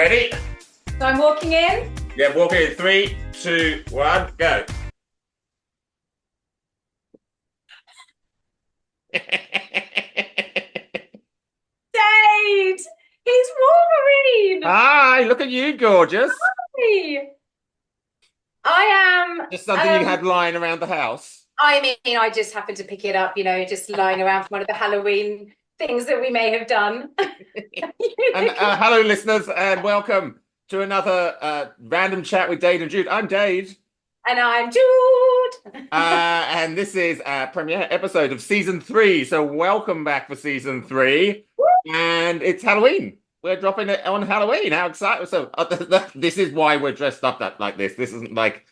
ready? So I'm walking in. Yeah, walk in. 3, 2, 1, go. Dade! He's Wolverine! Hi, look at you, gorgeous. Hey! I Just something you am, had lying around the house. I mean, I just happened to pick it up, just lying around from one of the Halloween things that we may have done. And hello, listeners, and welcome to another random chat with Dade and Jude. I'm Dade. And I'm Jude. And this is a premiere episode of season 3. So welcome back for season 3. And it's Halloween. We're dropping it on Halloween. How excited! So this is why we're dressed up like this. This isn't like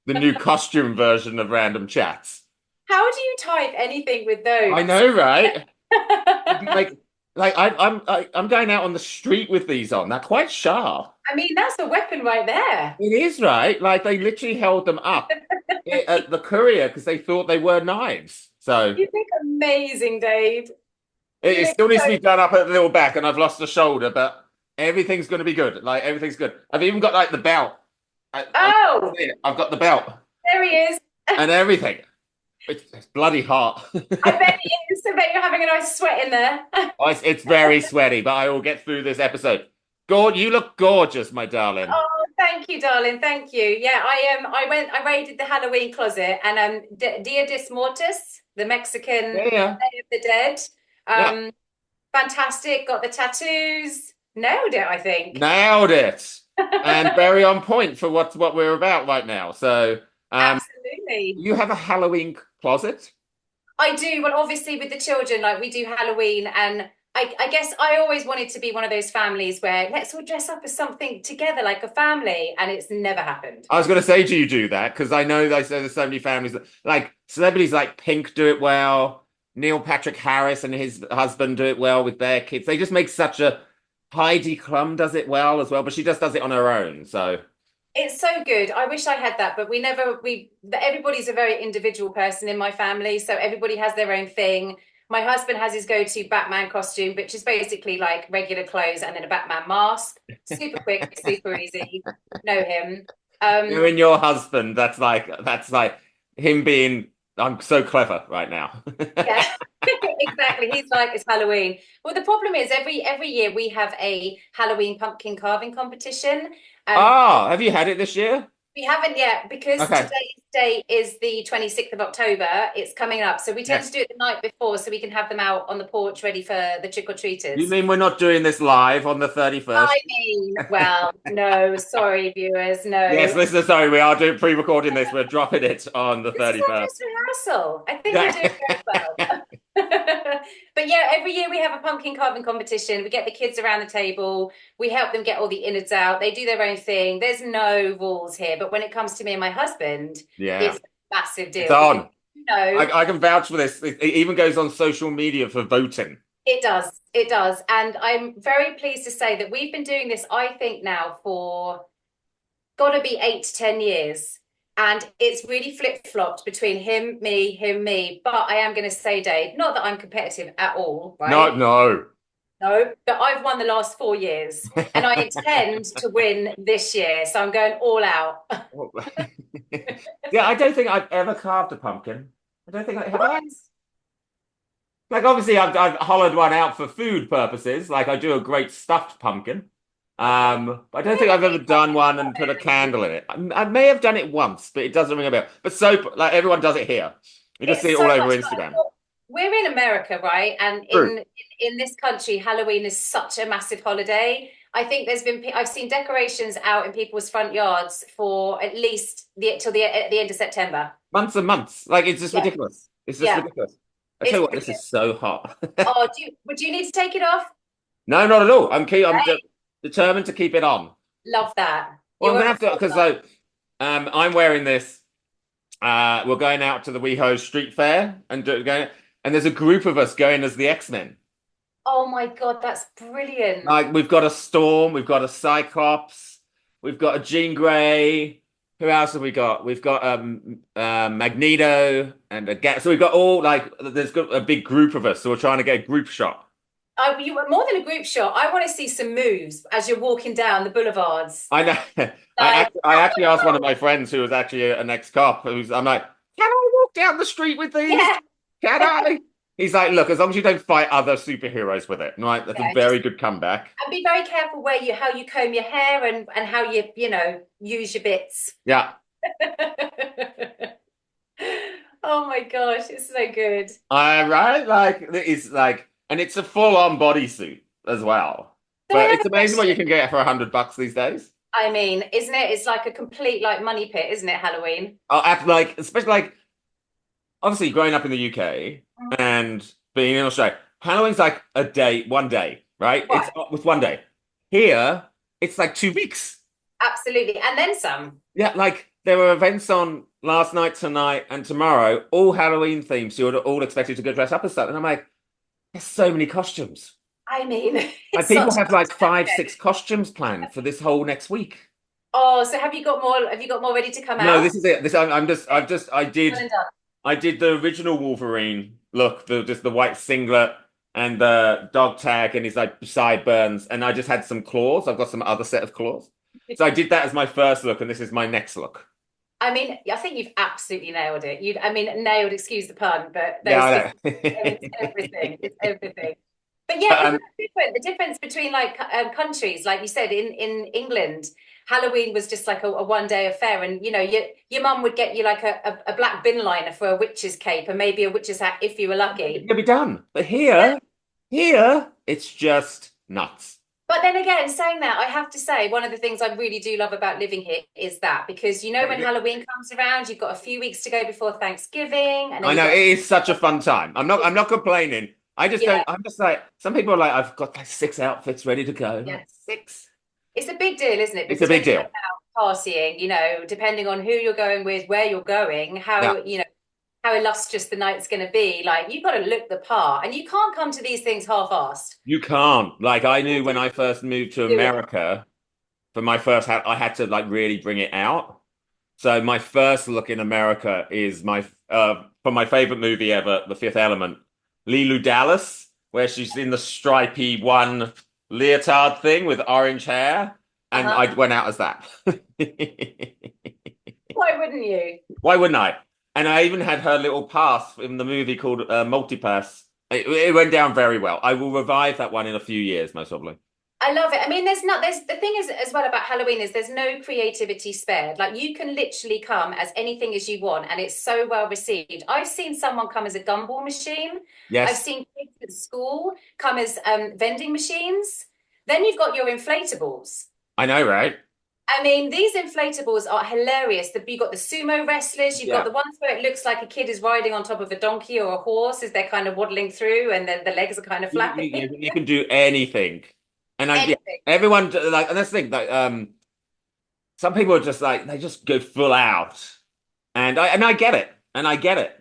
the new costume version of random chats. How do you type anything with those? I know, right? I'm going out on the street with these on. They're quite sharp. I mean, that's a weapon right there. It is, right? Like they literally held them up at the courier because they thought they were knives. So You look amazing, Dave. it still needs to be done up at the little back, and I've lost a shoulder, but everything's going to be good. Like everything's good. I've even got like the belt. I've got the belt. There he is. And everything. It's bloody hot. I bet he is. I bet you're having a nice sweat in there. It's very sweaty, but I will get through this episode. You look gorgeous, my darling. Oh, thank you, darling. Thank you. Yeah, I raided the Halloween closet, and Dia Dis Mortis, the Mexican Day of the Dead. Fantastic. Got the tattoos. Nailed it, I think. Nailed it. And very on point for what we're about right now. So absolutely. You have a Halloween closet? I do. Well, obviously with the children, like we do Halloween, and I guess I always wanted to be one of those families where let's all dress up as something together, like a family, and it's never happened. I was going to say, do you do that? Because I know there's so many families that, like celebrities like Pink do it well. Neil Patrick Harris and his husband do it well with their kids. They just make such a Heidi Klum does it well as well, but she just does it on her own. So it's so good. I wish I had that, but everybody's a very individual person in my family, so everybody has their own thing. My husband has his go-to Batman costume, which is basically like regular clothes and then a Batman mask. Super quick, super easy. Know him. You and your husband, that's like him being, I'm so clever right now. Yeah, exactly. He's like, it's Halloween. Well, the problem is every year we have a Halloween pumpkin carving competition. Have you had it this year? We haven't yet because today's date is the 26th of October. It's coming up. So we tend to do it the night before so we can have them out on the porch ready for the trick-or-treaters. You mean we're not doing this live on the 31st? I mean, well, no, sorry, viewers, no. Yes, listeners, sorry, we are pre-recording this. We're dropping it on the 31st. It's rehearsal. I think we're doing very well. But yeah, every year we have a pumpkin carving competition. We get the kids around the table. We help them get all the innards out. They do their own thing. There's no rules here. But when it comes to me and my husband, it's a massive deal. It's on. Because, I can vouch for this. It even goes on social media for voting. It does. It does. And I'm very pleased to say that we've been doing this, I think now for gotta be 8 to 10 years. And it's really flip-flopped between him, me. But I am going to say, Dave, not that I'm competitive at all, right? No, but I've won the last 4 years. And I intend to win this year. So I'm going all out. Yeah, I don't think I've ever carved a pumpkin. I don't think I have. Like, obviously, I've hollowed one out for food purposes. Like, I do a great stuffed pumpkin. But I don't think I've ever done one and put a candle in it. I may have done it once, but it doesn't ring a bell. But like everyone does it here. You just see it all over Instagram. We're in America, right? And in this country, Halloween is such a massive holiday. I think I've seen decorations out in people's front yards for at least at the end of September. Months and months. Like, it's just ridiculous. It's just ridiculous. I tell you what, this is so hot. Would you need to take it off? No, not at all. I'm determined to keep it on. Love that. Well, I'm gonna have to, because I'm wearing this. We're going out to the WeHo Street Fair and there's a group of us going as the X-Men. Oh my God, that's brilliant. Like, we've got a Storm, we've got a Cyclops, we've got a Jean Grey. Who else have we got? We've got Magneto and so we've got all, like, there's got a big group of us, so we're trying to get a group shot. You were more than a group shot. I want to see some moves as you're walking down the boulevards. I know. Like, I actually asked one of my friends who was actually an ex-cop, I'm like, can I walk down the street with these? yeah, Can I? He's like, look, as long as you don't fight other superheroes with it. And I'm like, that's a yeah. very Just good comeback. and be very careful where you how you comb your hair and how you use your bits. Yeah. Oh my gosh, it's so good. I right? Like it's like and it's a full-on bodysuit as well. So I But have it's a amazing what you question. can get for $100 these days. I mean, isn't it? It's like a complete like money pit, isn't it, Halloween? Like especially like obviously growing up in the UK and being in Australia, Halloween's like a day, one day, right? It's Right, with one day. Here, it's like 2 weeks. absolutely. And then some. Yeah, like there were events on last night, tonight, and tomorrow, all Halloween themed. So you're all expected to go dress up and stuff. And I'm like, there's so many costumes. I mean, Like it's people such have like five, a six costumes planned for this whole next week. Oh, so have you got more? Have you got more ready to come No, out? this is it. This I'm just I've just Done and done. I did the original Wolverine look, the just the white singlet and the dog tag and his like sideburns, and I just had some claws. I've got some other set of claws. So I did that as my first look, and this is my next look. I mean, I think you've absolutely nailed it. I mean, nailed, excuse the pun, but Yeah, there's I just, know. it's everything. It's everything. But yeah, But, isn't that different? The difference between like countries, like you said, in England, Halloween was just like a one day affair, and your mum would get you like a black bin liner for a witch's cape and maybe a witch's hat if you were lucky. it'll be done. But here, it's just nuts. But then again, saying that, I have to say, one of the things I really do love about living here is that because when Halloween comes around, you've got a few weeks to go before Thanksgiving, and then I you've know got it is such a fun time. I'm not complaining. I just don't. yeah, I'm just like some people are like I've got like 6 outfits ready to go. yeah. Like six. It's a big deal, isn't it? It's a Because big when you're deal. out partying, depending on who you're going with, where you're going, Yeah, how illustrious the night's going to be, like you've got to look the part, and you can't come to these things half-assed. you can't. Like I You knew when I first moved to do it. America for my first hat, I had to like really bring it out. So my first look in America is my for my favorite movie ever, The Fifth Element, Lilu Dallas, where she's in the stripy one leotard thing with orange hair, and Uh-huh. I went out as that. Why wouldn't you? Why wouldn't I? And I even had her little pass in the movie called Multipass. It went down very well. I will revive that one in a few years, most probably. I love it. I mean, there's the thing is as well about Halloween is there's no creativity spared. Like you can literally come as anything as you want, and it's so well received. I've seen someone come as a gumball machine. I've Yes, seen kids at school come as vending machines. Then you've got your inflatables. I know, right? I mean, these inflatables are hilarious. You've got the sumo wrestlers, you've got Yeah. the ones where it looks like a kid is riding on top of a donkey or a horse as they're kind of waddling through and then the legs are kind of flapping. You can do anything, and yeah, Anything. everyone like, and that's the thing that some people are just like they just go full out, and I get it, and I get it.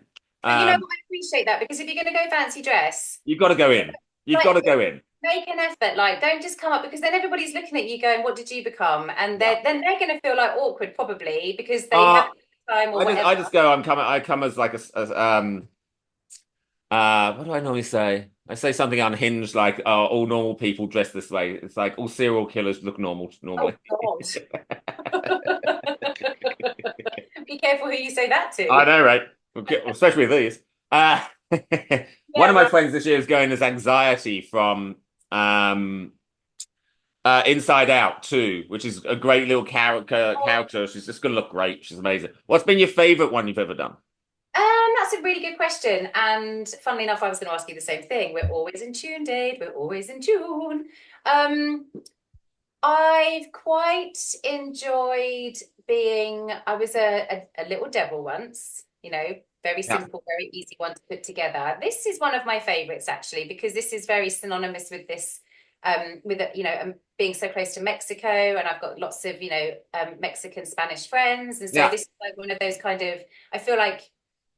But you know Um, what? I appreciate that because if you're going to go fancy dress, you've got to go in. You've got like to go in. make an effort. Like don't just come up because then everybody's looking at you going, "What did you become?" And Yeah. then they're going to feel like awkward probably because they Uh, haven't had time or whatever. I just go. I come as like what do I normally say? I say something unhinged like, all normal people dress this way. It's like all serial killers look normal normally. Oh God. Be careful who you say that I to. know, right? Okay, especially with these. Uh, one Yeah, of my well, friends this year is going as anxiety from um, Inside Out too, which is a great little character. She's just going to look great. She's amazing. What's been your favorite one you've ever done? That's a really good question. And funnily enough, I was going to ask you the same thing. We're always in tune, Dave. We're always in tune. Um, I've quite enjoyed I was a little devil once, very Yeah, simple, very easy one to put together. This is one of my favorites actually, because this is very synonymous with this, being so close to Mexico, and I've got lots of, Mexican Spanish friends. And so yeah, this is like one of those kind of, I feel like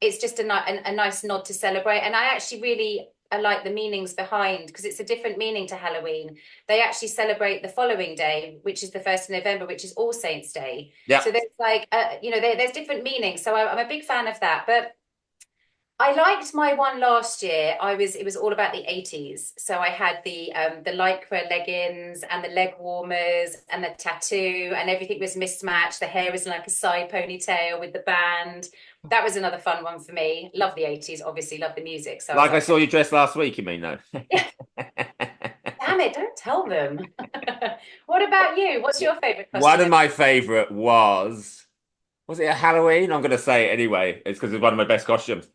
it's just a nice nod to celebrate. And I actually really I like the meanings behind because it's a different meaning to Halloween. They actually celebrate the following day, which is the 1st of November, which is All Saints Day. yeah. So there's like, there's different meanings. So I'm a big fan of that. But I liked my one last year. It was all about the 80s. So I had the lycra leggings and the leg warmers and the tattoo and everything was mismatched. The hair was like a side ponytail with the band. That was another fun one for me. Love the 80s, obviously, love the music. So I was Like I like, saw you dressed last week, you mean, though? damn it, don't tell them. What about you? What's your favorite One costume of ever? my favorite was it a Halloween? I'm going to say it anyway. It's because it's one of my best costumes.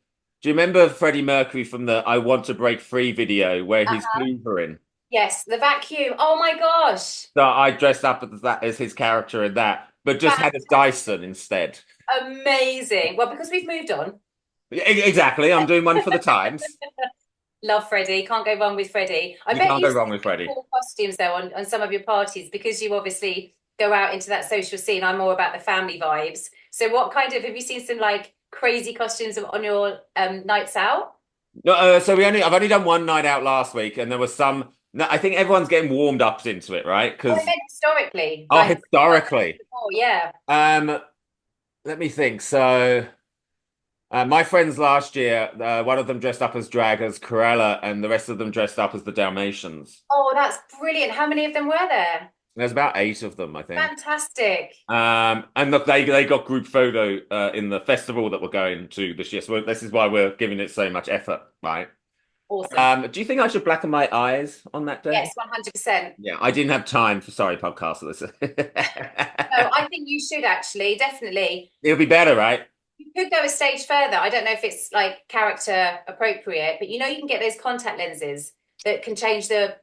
Do you remember Freddie Mercury from the I Want to Break Free video where he's hoovering? Yes, the vacuum. Oh my gosh. So I dressed up as that as his character in that, but just had a Dyson instead. Amazing. Well, because we've moved on. Exactly. I'm doing one for the times. Love Freddie. Can't go wrong with Freddie. I You bet can't you've go seen wrong with some Freddie. cool costumes though on some of your parties because you obviously go out into that social scene. I'm more about the family vibes. So what kind of have you seen some like crazy costumes on your nights out? No, so I've only done one night out last week, and there was some. No, I think everyone's getting warmed up into it, right? Oh, I Because meant historically, oh, like historically, before, yeah. um, let me think. So my friends last year, one of them dressed up as drag as Cruella, and the rest of them dressed up as the Dalmatians. Oh, that's brilliant. How many of them were there? There's about eight of them, I think. Fantastic. And look, they got group photo in the festival that we're going to this year. So this is why we're giving it so much effort, right? Awesome. Do you think I should blacken my eyes on that day? Yes, 100%. Yeah, I didn't have time for sorry podcasters. No, I think you should actually, definitely. It'll be better, right? You could go a stage further. I don't know if it's like character appropriate, but you know you can get those contact lenses that can change the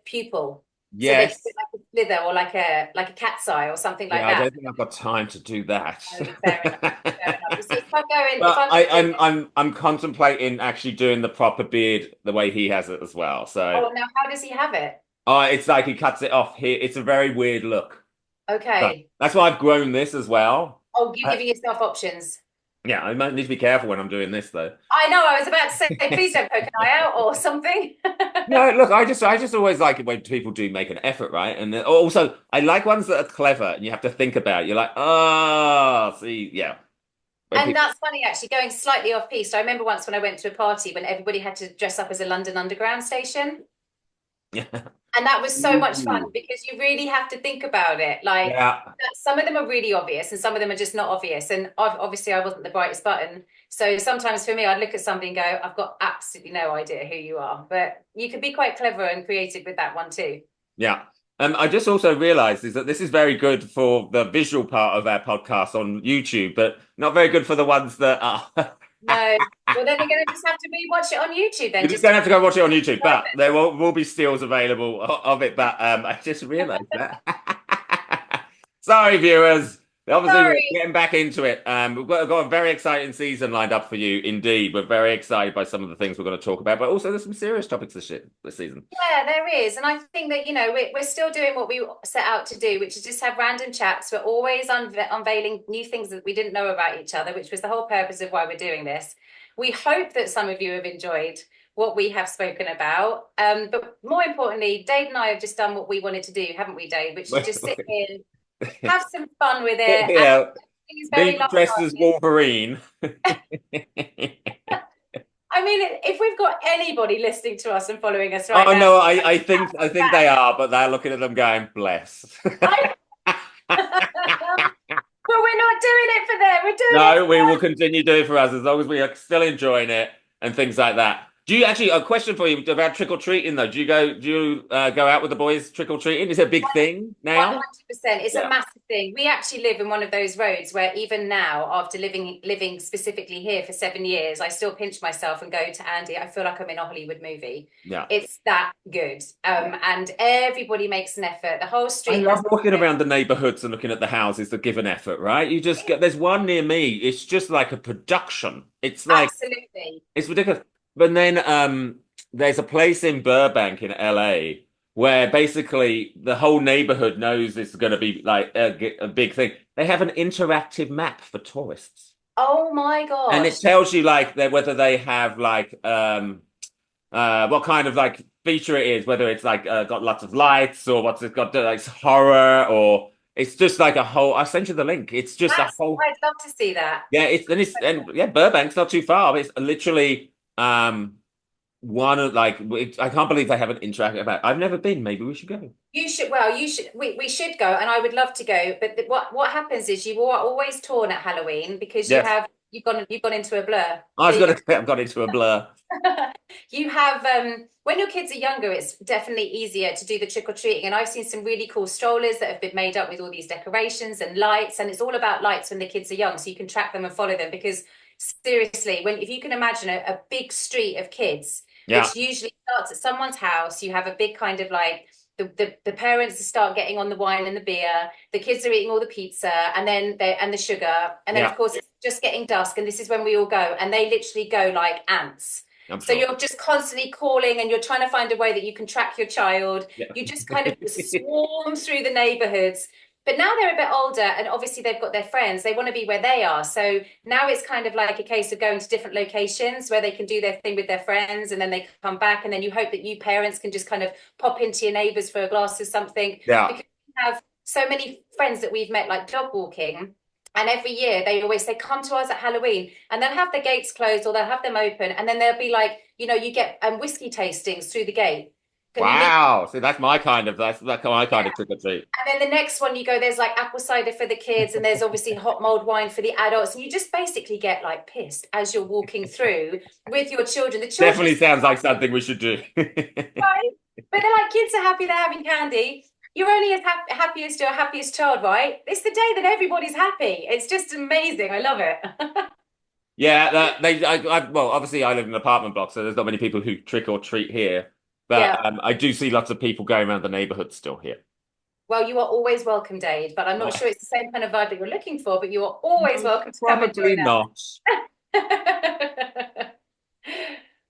pupil, so they can Yes. look like a slither or like a cat's eye or something like Yeah, I that. don't think I've got time to do that. Oh, fair enough. Fair enough. You see, if But I'm going to do this, I'm contemplating actually doing the proper beard the way he has it as well. So oh, now how does he have it? it's like he cuts it off here. It's a very weird look. So Okay. that's why I've grown this as well. Oh, you Uh, giving yourself options. yeah, I might need to be careful when I'm doing this though. I know. I was about to say, please don't poke an eye out or something. No, look, I just always like it when people do make an effort, right? And also, I like ones that are clever and you have to think about it. You're like, oh, see, yeah. When And people, that's funny, actually, going slightly off piece. I remember once when I went to a party when everybody had to dress up as a London Underground station. yeah, And that was so much fun ooh, because you really have to think about it. Like yeah, some of them are really obvious and some of them are just not obvious. And obviously, I wasn't the brightest button. So sometimes for me, I'd look at somebody and go, I've got absolutely no idea who you are. But you could be quite clever and creative with that one too. yeah. I just also realized is that this is very good for the visual part of our podcast on YouTube, but not very good for the ones that are. No. Well, then you're going to just have to rewatch it on YouTube then, You're just just to gonna have to go watch it on YouTube, enjoy but it. there will be stills available of it. But I just realized that. Sorry, viewers. Obviously, we're Sorry. getting back into it. We've got a very exciting season lined up for you. Indeed, we're very excited by some of the things we're going to talk about, but also there's some serious topics this season. Yeah, there is. And I think that, we're still doing what we set out to do, which is just have random chats. We're always unveiling new things that we didn't know about each other, which was the whole purpose of why we're doing this. We hope that some of you have enjoyed what we have spoken about. But more importantly, Dave and I have just done what we wanted to do, haven't we, Dave? Which is just sit here, have some fun with it. And Yeah, it's very being dressed as light-hearted. Wolverine. I mean, if we've got anybody listening to us and following us right Oh now, no, I think they are, but they're looking at them going, bless. I but we're not doing it for them. We're doing it No, we for will us. continue doing it for us as long as we are still enjoying it and things like that. Do you actually, a question for you about trick or treating though? Do you go out with the boys trick or treating? Is it a big thing now? 100%. It's a Yeah. massive thing. We actually live in one of those roads where even now, after living specifically here for 7 years, I still pinch myself and go to Andy. I feel like I'm in a Hollywood movie. Yeah. It's that good. And everybody makes an effort. The whole I street love has walking around the neighborhoods and looking at the houses that give an effort, right? You just get, there's one near me. It's just like a production. It's like, absolutely. it's ridiculous. But then there's a place in Burbank in LA where basically the whole neighborhood knows this is going to be like a big thing. They have an interactive map for tourists. Oh my And it gosh. tells you like whether they have like what kind of like feature it is, whether it's like got lots of lights or what's it got like horror or It's just like a whole. I sent you the link. It's just a That's, whole. I'd love to see that. Yeah, yeah, Burbank's not too far. It's literally one of like I can't believe they haven't interacted about. I've never been. Maybe we should go. You should, well, you should, we should go, and I would love to go. But what happens is you are always torn at Halloween because Yes, you've gone into a blur. I was gonna say I've got into a blur. You have when your kids are younger, it's definitely easier to do the trick or treating. And I've seen some really cool strollers that have been made up with all these decorations and lights, and it's all about lights when the kids are young, so you can track them and follow them. Because seriously, when if you can imagine a big street of kids, Yeah, which usually starts at someone's house, you have a big kind of like the parents start getting on the wine and the beer, the kids are eating all the pizza and then they and the sugar, and then yeah, of course it's just getting dusk, and this is when we all go, and they literally go like ants. I'm So sure. you're just constantly calling and you're trying to find a way that you can track your child. Yeah. You just kind of swarm through the neighborhoods. But now they're a bit older and obviously they've got their friends. They want to be where they are. So now it's kind of like a case of going to different locations where they can do their thing with their friends, and then they come back, and then you hope that you parents can just kind of pop into your neighbors for a glass of something, Yeah. because we have so many friends that we've met like dog walking. And every year they always say, come to us at Halloween, and they'll have the gates closed or they'll have them open. And then they'll be like, you get whiskey tastings through the gate. Can you meet? Wow. See, that's my kind of trick or treat. And then the next one you go, there's like apple cider for the kids, and there's obviously hot mulled wine for the adults. And you just basically get like pissed as you're walking through with your children. The children are Definitely so sounds like happy, something we should do. right? But they're like, kids are happy, they're having candy. You're only as happy as your happiest child, right? It's the day that everybody's happy. It's just amazing. I love it. Yeah, well, obviously I live in an apartment block, so there's not many people who trick or treat here. Yeah. But I do see lots of people going around the neighborhood still here. Well, you are always welcome, Dade, but I'm not sure it's the same kind of vibe that you're looking for, but you are always No, welcome to come and probably join not. us. Uh,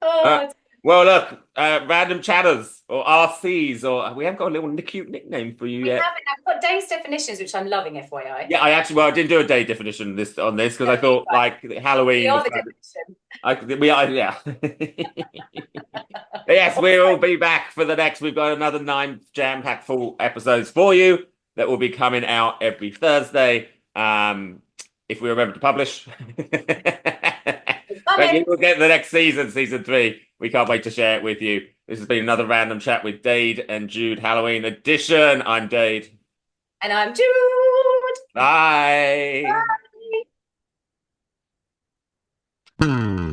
Oh, well, look, random chatters or RCs, or we haven't got a little cute nickname for you we yet. haven't. I've got Dave's definitions, which I'm loving, FYI. Yeah, I didn't do a day definition on this because I thought like We Halloween are was the kind of, definition. we are, yeah. Yes, we'll be back for the next. We've got another 9 jam-packed full episodes for you that will be coming out every Thursday. If we remember to publish. But you Coming. will get the next season, season 3. We can't wait to share it with you. This has been another random chat with Dade and Jude Halloween edition. I'm Dade. And I'm Jude. Bye. Bye.